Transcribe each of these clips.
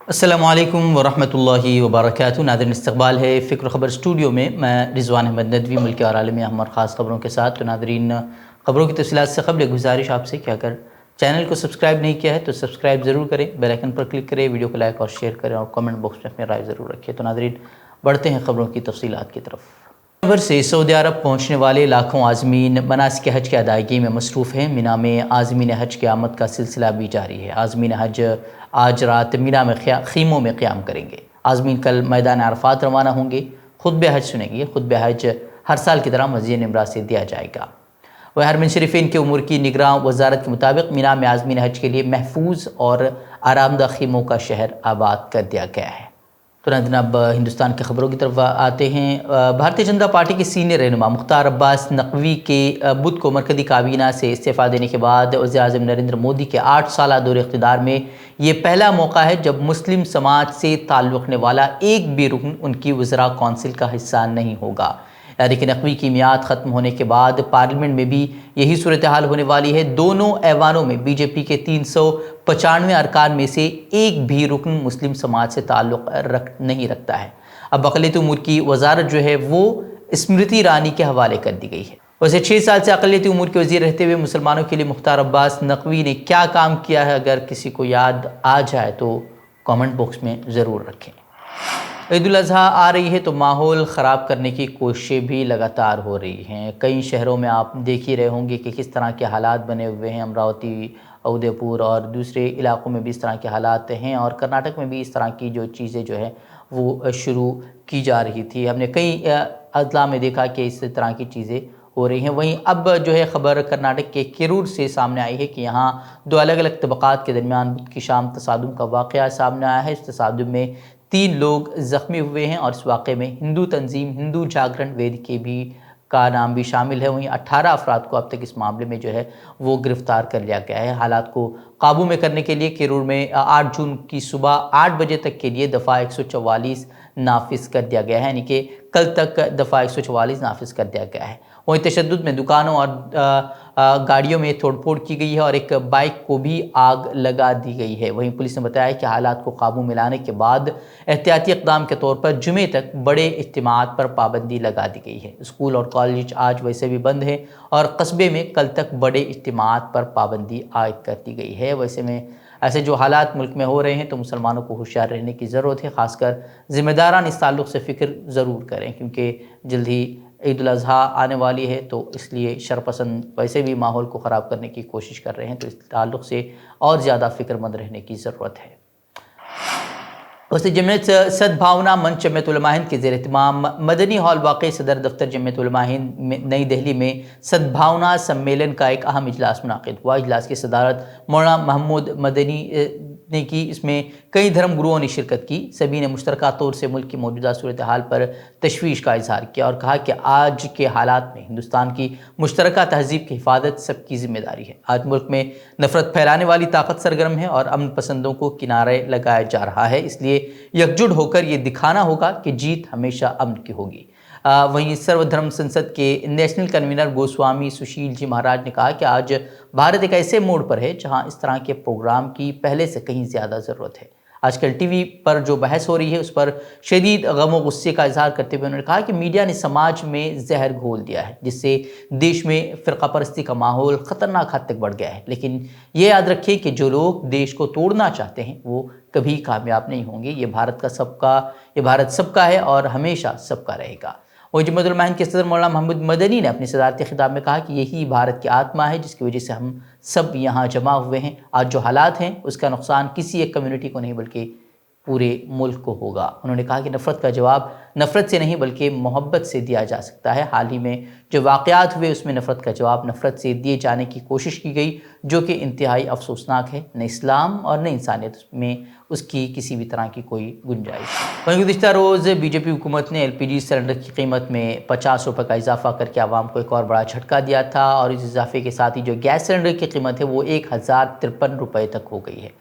السلام علیکم ورحمۃ اللہ وبرکاتہ۔ ناظرین، استقبال ہے فکر خبر اسٹوڈیو میں رضوان احمد ندوی ملک اور عالم اہم اور خاص خبروں کے ساتھ۔ تو ناظرین، خبروں کی تفصیلات سے قبل گزارش آپ سے کہ اگر چینل کو سبسکرائب نہیں کیا ہے تو سبسکرائب ضرور کریں، بیل آئیکن پر کلک کریں، ویڈیو کو لائک اور شیئر کریں اور کمنٹ باکس میں اپنی رائے ضرور رکھیں۔ تو ناظرین، بڑھتے ہیں خبروں کی تفصیلات کی طرف۔ خبر سے سعودی عرب پہنچنے والے لاکھوں عازمین مناسک حج کی ادائیگی میں مصروف ہیں۔ مینا میں عازمین حج کی آمد کا سلسلہ بھی جاری ہے۔ عازمین حج آج رات مینا میں خیموں میں قیام کریں گے۔ عازمین کل میدان عرفات روانہ ہوں گے، خطبہ حج سنیں گے۔ خطبہ حج ہر سال کی طرح مسجد نمرہ سے دیا جائے گا۔ وہ حرمین شریفین کے امور کی نگراں وزارت کے مطابق مینا میں عازمین حج کے لیے محفوظ اور آرام دہ خیموں کا شہر آباد کر دیا گیا ہے۔ تو ناظرین، اب ہندوستان کی خبروں کی طرف آتے ہیں۔ بھارتیہ جنتا پارٹی کے سینئر رہنما مختار عباس نقوی کے بدھ کو مرکزی کابینہ سے استعفیٰ دینے کے بعد وزیر اعظم نریندر مودی کے 8 سالہ دور اقتدار میں یہ پہلا موقع ہے جب مسلم سماج سے تعلق رکھنے والا ایک بھی رکن ان کی وزراء کونسل کا حصہ نہیں ہوگا۔ یعنی کہ نقوی کی میعاد ختم ہونے کے بعد پارلیمنٹ میں بھی یہی صورتحال ہونے والی ہے۔ دونوں ایوانوں میں بی جے پی کے 395 ارکان میں سے ایک بھی رکن مسلم سماج سے تعلق نہیں رکھتا ہے۔ اب اقلیتی امور کی وزارت جو ہے وہ اسمرتی ایرانی کے حوالے کر دی گئی ہے۔ ویسے 6 سال سے اقلیتی امور کے وزیر رہتے ہوئے مسلمانوں کے لیے مختار عباس نقوی نے کیا کام کیا ہے، اگر کسی کو یاد آ جائے تو کامنٹ باکس میں ضرور رکھیں۔ عید الاضحیٰ آ رہی ہے تو ماحول خراب کرنے کی کوششیں بھی لگاتار ہو رہی ہیں۔ کئی شہروں میں آپ دیکھ ہی رہے ہوں گے کہ کس طرح کے حالات بنے ہوئے ہیں۔ امراوتی، اودے پور اور دوسرے علاقوں میں بھی اس طرح کے حالات ہیں، اور کرناٹک میں بھی اس طرح کی جو چیزیں جو ہیں وہ شروع کی جا رہی تھی۔ ہم نے کئی اضلاع میں دیکھا کہ اس طرح کی چیزیں ہو رہی ہیں۔ وہیں اب جو ہے خبر کرناٹک کے کیرور سے سامنے آئی ہے کہ یہاں 2 الگ الگ طبقات کے درمیان بدھ کی شام تصادم کا واقعہ سامنے آیا ہے۔ اس تصادم میں 3 لوگ زخمی ہوئے ہیں، اور اس واقعے میں ہندو تنظیم ہندو جاگرن ویدیکے کا نام بھی شامل ہے۔ وہیں 18 افراد کو اب تک اس معاملے میں جو ہے وہ گرفتار کر لیا گیا ہے۔ حالات کو قابو میں کرنے کے لیے کیرور میں 8 جون کی صبح 8 بجے تک کے لیے دفعہ 144 نافذ کر دیا گیا ہے، یعنی کہ کل تک دفعہ 144 نافذ کر دیا گیا ہے۔ وہیں تشدد میں دکانوں اور گاڑیوں میں توڑ پھوڑ کی گئی ہے، اور ایک بائک کو بھی آگ لگا دی گئی ہے۔ وہیں پولیس نے بتایا کہ حالات کو قابو میں لانے کے بعد احتیاطی اقدام کے طور پر جمعے تک بڑے اجتماعات پر پابندی لگا دی گئی ہے۔ اسکول اور کالج آج ویسے بھی بند ہیں، اور قصبے میں کل تک بڑے اجتماعات پر پابندی عائد کر دی گئی ہے۔ ویسے میں ایسے جو حالات ملک میں ہو رہے ہیں تو مسلمانوں کو ہوشیار رہنے کی ضرورت ہے، خاص کر ذمہ داران اس تعلق سے فکر ضرور کریں، کیونکہ جلد ہی عید الاضحیٰ آنے والی ہے، تو اس لیے شرپسند ویسے بھی ماحول کو خراب کرنے کی کوشش کر رہے ہیں، تو اس تعلق سے اور زیادہ فکر مند رہنے کی ضرورت ہے۔ ویسے جمعیت سدبھاونا منچ جمعیت علماء ہند کے زیر اہتمام مدنی ہال واقع صدر دفتر جمعیت علماء ہند نئی دہلی میں سدبھاونا سمیلن کا ایک اہم اجلاس منعقد ہوا۔ اجلاس کی صدارت مولانا محمود مدنی نے کی۔ اس میں کئی دھرم گروؤں نے شرکت کی۔ سبھی نے مشترکہ طور سے ملک کی موجودہ صورتحال پر تشویش کا اظہار کیا، اور کہا کہ آج کے حالات میں ہندوستان کی مشترکہ تہذیب کی حفاظت سب کی ذمہ داری ہے۔ آج ملک میں نفرت پھیلانے والی طاقت سرگرم ہے، اور امن پسندوں کو کنارے لگایا جا رہا ہے۔ اس لیے یکجٹ ہو کر یہ دکھانا ہوگا کہ جیت ہمیشہ امن کی ہوگی۔ وہیں سرو دھرم سنسد کے نیشنل کنوینر گوسوامی سشیل جی مہاراج نے کہا کہ آج بھارت ایک ایسے موڑ پر ہے جہاں اس طرح کے پروگرام کی پہلے سے کہیں زیادہ ضرورت ہے۔ آج کل ٹی وی پر جو بحث ہو رہی ہے اس پر شدید غم و غصے کا اظہار کرتے ہوئے انہوں نے کہا کہ میڈیا نے سماج میں زہر گھول دیا ہے، جس سے دیش میں فرقہ پرستی کا ماحول خطرناک حد تک بڑھ گیا ہے۔ لیکن یہ یاد رکھیں کہ جو لوگ دیش کو توڑنا چاہتے ہیں وہ کبھی کامیاب نہیں ہوں گے۔ یہ بھارت سب کا ہے اور ہمیشہ سب کا رہے گا۔ وہیں جمعیت علماء ہند کے صدر مولانا محمود مدنی نے اپنے صدارتی خطاب میں کہا کہ یہی بھارت کی آتما ہے جس کی وجہ سے ہم سب یہاں جمع ہوئے ہیں۔ آج جو حالات ہیں اس کا نقصان کسی ایک کمیونٹی کو نہیں بلکہ پورے ملک کو ہوگا۔ انہوں نے کہا کہ نفرت کا جواب نفرت سے نہیں بلکہ محبت سے دیا جا سکتا ہے۔ حال ہی میں جو واقعات ہوئے اس میں نفرت کا جواب نفرت سے دیے جانے کی کوشش کی گئی، جو کہ انتہائی افسوسناک ہے۔ نہ اسلام اور نہ انسانیت میں اس کی کسی بھی طرح کی کوئی گنجائش۔ وہیں گزشتہ روز بی جے پی حکومت نے LPG سلنڈر کی قیمت میں 50 روپے کا اضافہ کر کے عوام کو ایک اور بڑا جھٹکا دیا تھا، اور اس اضافے کے ساتھ ہی جو گیس سلنڈر کی قیمت ہے وہ 1053 روپے تک ہو گئی ہے۔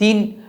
3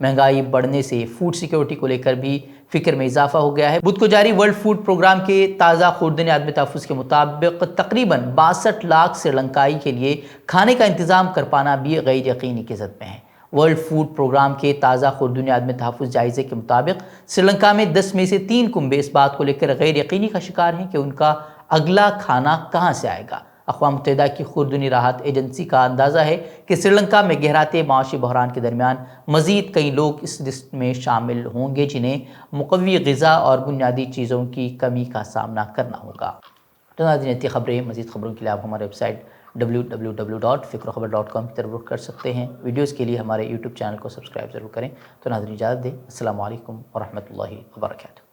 مہنگائی بڑھنے سے فوڈ سیکیورٹی کو لے کر بھی فکر میں اضافہ ہو گیا ہے۔ بدھ کو جاری ورلڈ فوڈ پروگرام کے تازہ خوردنی عدم تحفظ کے مطابق تقریباً 62 لاکھ سری لنکائی کے لیے کھانے کا انتظام کر پانا بھی غیر یقینی کی زد میں ہے۔ ورلڈ فوڈ پروگرام کے تازہ خوردنی عدم تحفظ جائزے کے مطابق سری لنکا میں 10 میں سے 3 کنبے اس بات کو لے کر غیر یقینی کا شکار ہیں کہ ان کا اگلا کھانا کہاں سے آئے گا۔ اقوام متحدہ کی خوردنی راحت ایجنسی کا اندازہ ہے کہ سری لنکا میں گہراتے معاشی بحران کے درمیان مزید کئی لوگ اس لسٹ میں شامل ہوں گے جنہیں مقوی غذا اور بنیادی چیزوں کی کمی کا سامنا کرنا ہوگا۔ تو ناظرین، اتنی خبریں، مزید خبروں کے لیے آپ ہمارے ویب سائٹ www.fikrokhabar.com کی طرف رخ کر سکتے ہیں۔ ویڈیوز کے لیے ہمارے یوٹیوب چینل کو سبسکرائب ضرور کریں۔ تو ناظرین، اجازت دیں۔ السلام علیکم ورحمۃ اللہ وبرکاتہ۔